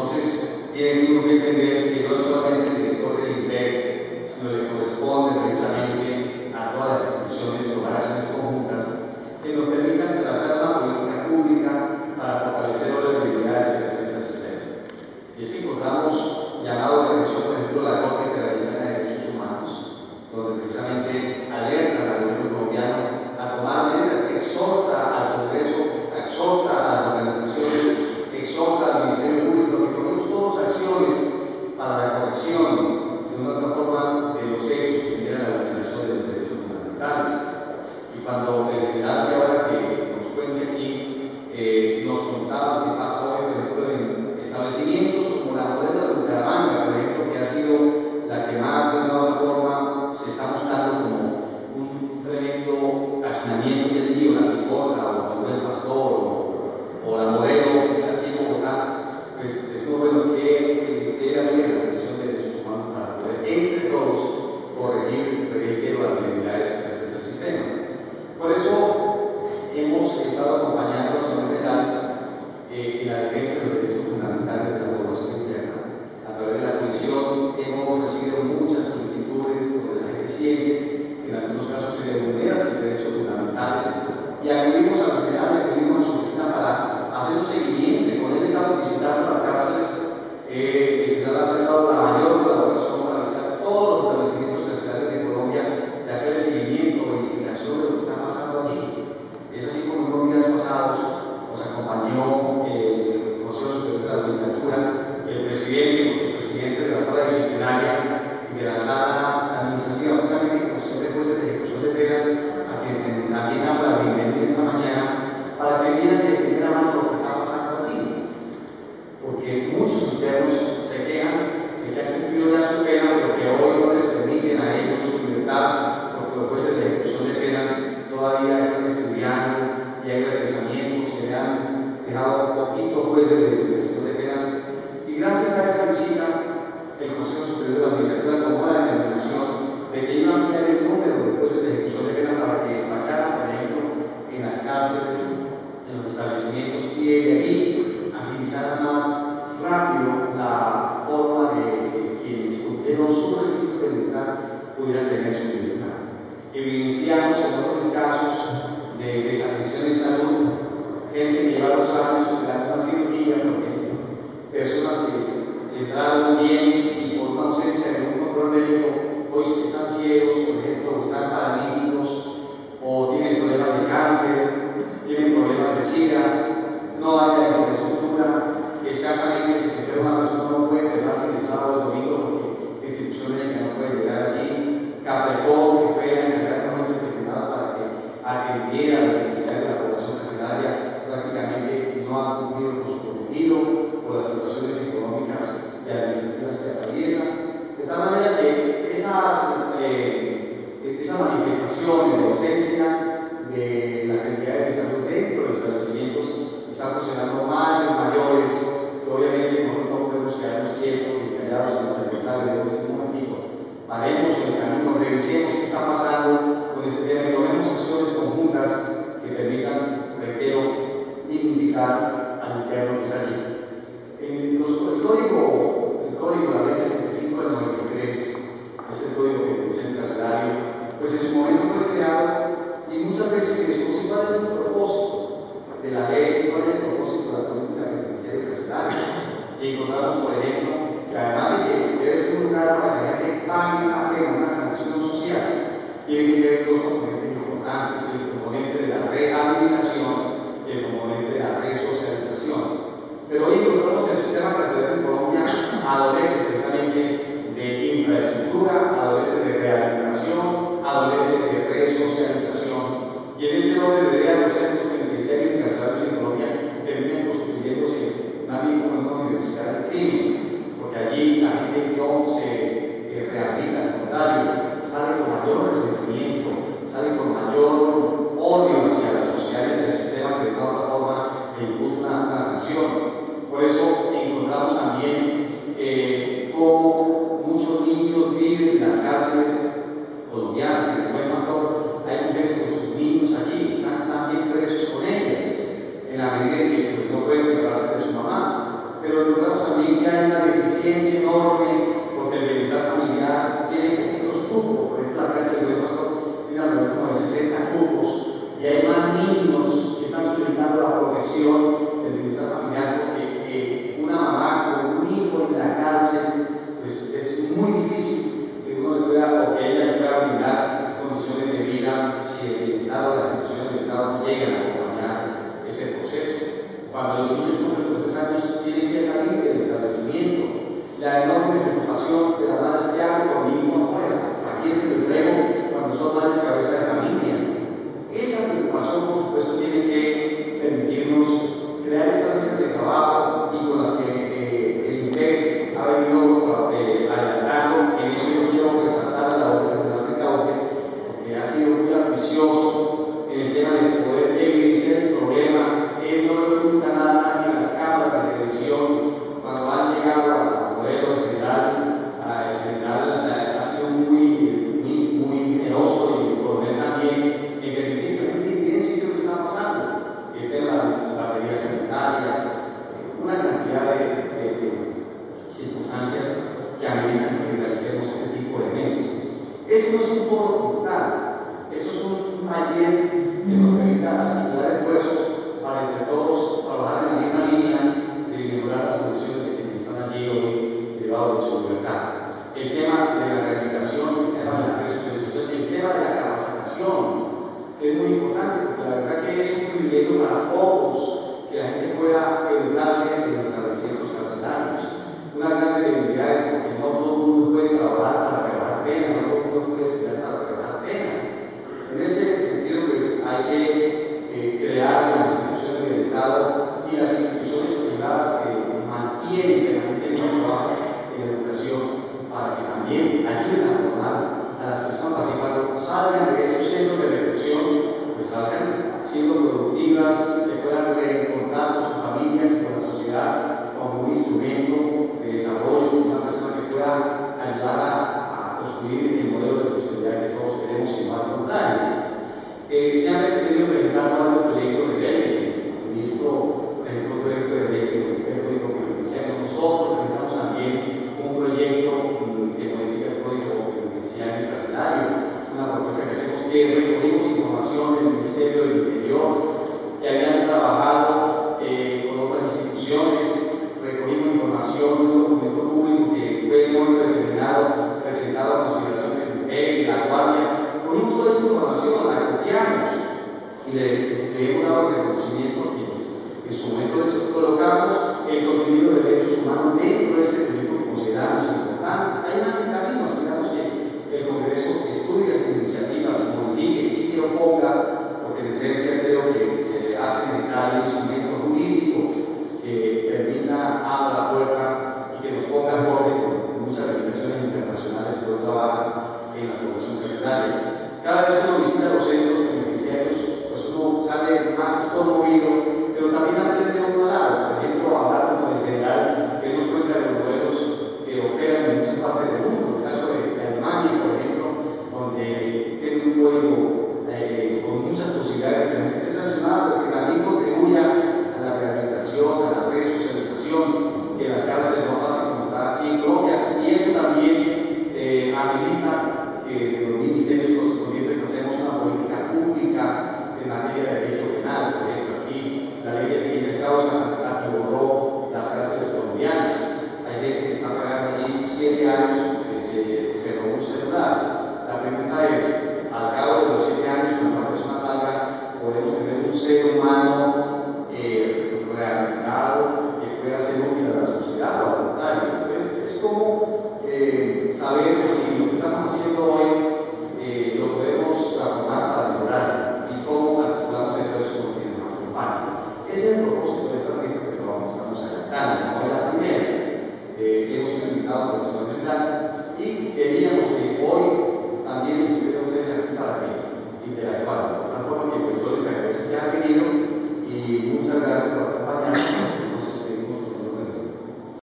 Entonces, tiene uno que entender que no solamente el director del INPEC, sino le corresponde precisamente a todas las instituciones tomar acciones conjuntas que nos permitan trazar una política pública para fortalecer las debilidades que presenta el sistema. Y es que encontramos llamado de atención, por ejemplo, la Corte Interamericana de Derechos Humanos, donde precisamente alerta al gobierno colombiano a tomar medidas, que exhorta al Congreso, exhorta a las organizaciones, exhorta al Ministerio Público, que tomemos todas acciones para la corrección de una otra forma de los hechos que generan la vulneración de los derechos fundamentales. Y cuando el general, que ahora que nos cuente aquí, nos contaba lo que pasa hoy, por ejemplo, en establecimientos como la Modelo de Bucaramanga, por ejemplo, que ha sido la que más de una u otra forma se está mostrando como un tremendo hacinamiento del lío, la Picota o el Buen Pastor o la Modelo aquí en Bogotá. Pues decimos, bueno, ¿qué debe hacer la Comisión de Derechos Humanos para poder entre todos corregir, reitero, las debilidades que presenta el sistema? Por eso hemos estado acompañando al señor general en la defensa de los derechos fundamentales de la población interna. A través de la comisión hemos recibido muchas solicitudes donde la gente siente que en algunos casos se le vulneran sus derechos fundamentales, y acudimos al general, acudimos a su oficina para hacer un seguimiento. Con él estamos visitando las cárceles. El general ha prestado la mayor colaboración para visitar todos los establecimientos carcelarios de Colombia y hacer el seguimiento, verificación de lo que está pasando allí. Es así como unos días pasados nos acompañó el Consejo Superior de la Judicatura, el presidente y su presidente de la sala disciplinaria y de la sala administrativa, únicamente Comisión de Jueces de Ejecución de Penas, a quienes también habla la bienvenida esta mañana, para que vieran de primera mano lo que está pasando aquí. Porque muchos internos se quejan de que han cumplido ya su pena, pero que hoy no les permiten a ellos su libertad, porque los jueces de ejecución de penas todavía están estudiando y hay represamientos, se han dejado poquitos jueces de ejecución de penas. Y gracias a esta visita, el Consejo Superior de la Judicatura tomó la determinación de que iba a ampliar el número de jueces de ejecución de penas para que despacharan, por ejemplo, en las cárceles, en los establecimientos, y de allí agilizaran más rápido la forma de quienes cumplieron su requisito de libertad pudieran tener su libertad. Evidenciamos en otros casos de desafección en salud, gente que lleva 2 años esperando una cirugía, porque personas que entraron bien y por una ausencia de un control médico hoy están ciegos, por ejemplo, o están paralíticos, o tienen problemas de cáncer, tienen problemas de SIDA, no hay la infraestructura, escasamente si se enferma una persona no puede enfermarse el sábado o el domingo porque la institución médica no puede llegar allí. Caprecó, que fue la encargada económica para que atendiera las necesidades de la población carcelaria, prácticamente no ha cumplido con su cometido por las situaciones económicas y administrativas que atraviesa. De tal manera que esa manifestación de ausencia de las entidades de salud dentro de los establecimientos están funcionando mal en mayores, que obviamente nosotros no podemos quedarnos quietos y callados en la libertad de ese momento. Paremos en el camino, revisemos qué está pasando con este tema y tomemos acciones conjuntas que permitan, reitero, dignificar al interno que está allí. El código de la ley 65 del 93, es el código de detención carcelario, pues en su momento fue creado y muchas veces se discute cuál es el propósito de la ley, cuál es el propósito de la política penitenciaria carcelaria. Y encontramos, por ejemplo, que además de que debe ser un lugar para que la gente pague una pena, una sanción social, tiene que tener 2 componentes importantes: el componente de la rehabilitación y el componente de la resocialización. Pero hoy encontramos que el sistema carcelario en Colombia adolece precisamente de infraestructura, adolece de rehabilitación, adolece de resocialización, y en ese orden de ideas los centros penitenciarios y carcelarios en Colombia terminan constituyéndose una universidad del crimen, porque allí la gente no se rehabilita, al contrario, sale con mayor resentimiento, sale con mayor odio hacia la sociedad y hacia el sistema que de otra forma le impuso una sanción. Por eso encontramos también cómo muchos niños viven en las cárceles colombianas. En el Buen Pastor hay mujeres con sus niños allí, están también presos con ellas, en la medida en que pues, no pueden separarse de su mamá. Pero encontramos también que ineficiencia enorme, porque el bienestar familiar tiene poquitos cupos. Por ejemplo, la casa del buen pastor tiene alrededor como de 60 cupos, y hay más niños que están solicitando la protección del bienestar familiar, porque una mamá con un hijo en la cárcel, pues es muy difícil que uno le pueda, o que ella le pueda brindar condiciones de vida si el bienestar o las instituciones del Estado llegan a acompañar ese proceso. Cuando los niños cumplen los 3 años tienen que salir del establecimiento. La enorme preocupación de las madres que hago con mi hijo afuera, aquí es el entrego cuando son madres cabeza de familia. Esa preocupación, por supuesto, tiene que permitirnos crear estas mesas de trabajo y con las que el INPEC ha venido adelantando. En eso yo quiero resaltar la labor del General Recauque, que ha sido muy ambicioso en el tema de poder evidenciar el problema. Él no le oculta nada a nadie en las cámaras de televisión. Cuando han llegado al modelo general, el general ha sido muy generoso, y el coronel también, en permitir que la gente evidencie lo que está pasando. El tema de las baterías sanitarias, una cantidad de circunstancias que ameritan que realicemos este tipo de meses. Esto no es un foro cultural, esto es un taller que nos permita articular esfuerzos para entre todos trabajar en la misma línea de mejorar las condiciones de quienes están allí hoy privados de su libertad. El tema de la rehabilitación, el tema de la resocialización, el tema de la capacitación, que es muy importante, porque la verdad que es un privilegio para pocos que la gente pueda educarse en los establecimientos carcelarios. Una gran debilidad es porque no todo el mundo puede trabajar para rebajar pena, no todo el mundo puede estudiar para rebajar pena. En ese sentido, pues hay que crear las instituciones del Estado y las instituciones privadas que mantienen permanentemente el trabajo en la educación, para que también ayuden a formar a las personas para que cuando salgan de esos centros de reclusión, pues salgan siendo productivas, se puedan reencontrar con sus familias y con la sociedad como un instrumento de desarrollo, una persona que pueda ayudar a construir el modelo de prosperidad que todos queremos y más contrario. Se han querido presentar varios proyectos de ley. El ministro presentó un proyecto de ley que modifica el código penitenciario. Nosotros presentamos también un proyecto que modifica el código penitenciario y carcelario, una propuesta que hacemos, que recogimos información del Ministerio del Interior, que habían trabajado con otras instituciones. Recogimos información de un documento público que fue en un momento determinado presentado a consideración del INPEC, la Guardia. Cogimos toda esa información, la copiamos y le hemos dado reconocimiento a quienes en su momento colocamos el contenido de derechos humanos dentro de este proyecto que consideramos importantes. Hay una mecanismo, esperamos que el Congreso estudie las iniciativas, modifique y lo ponga, porque en esencia creo que se hace necesario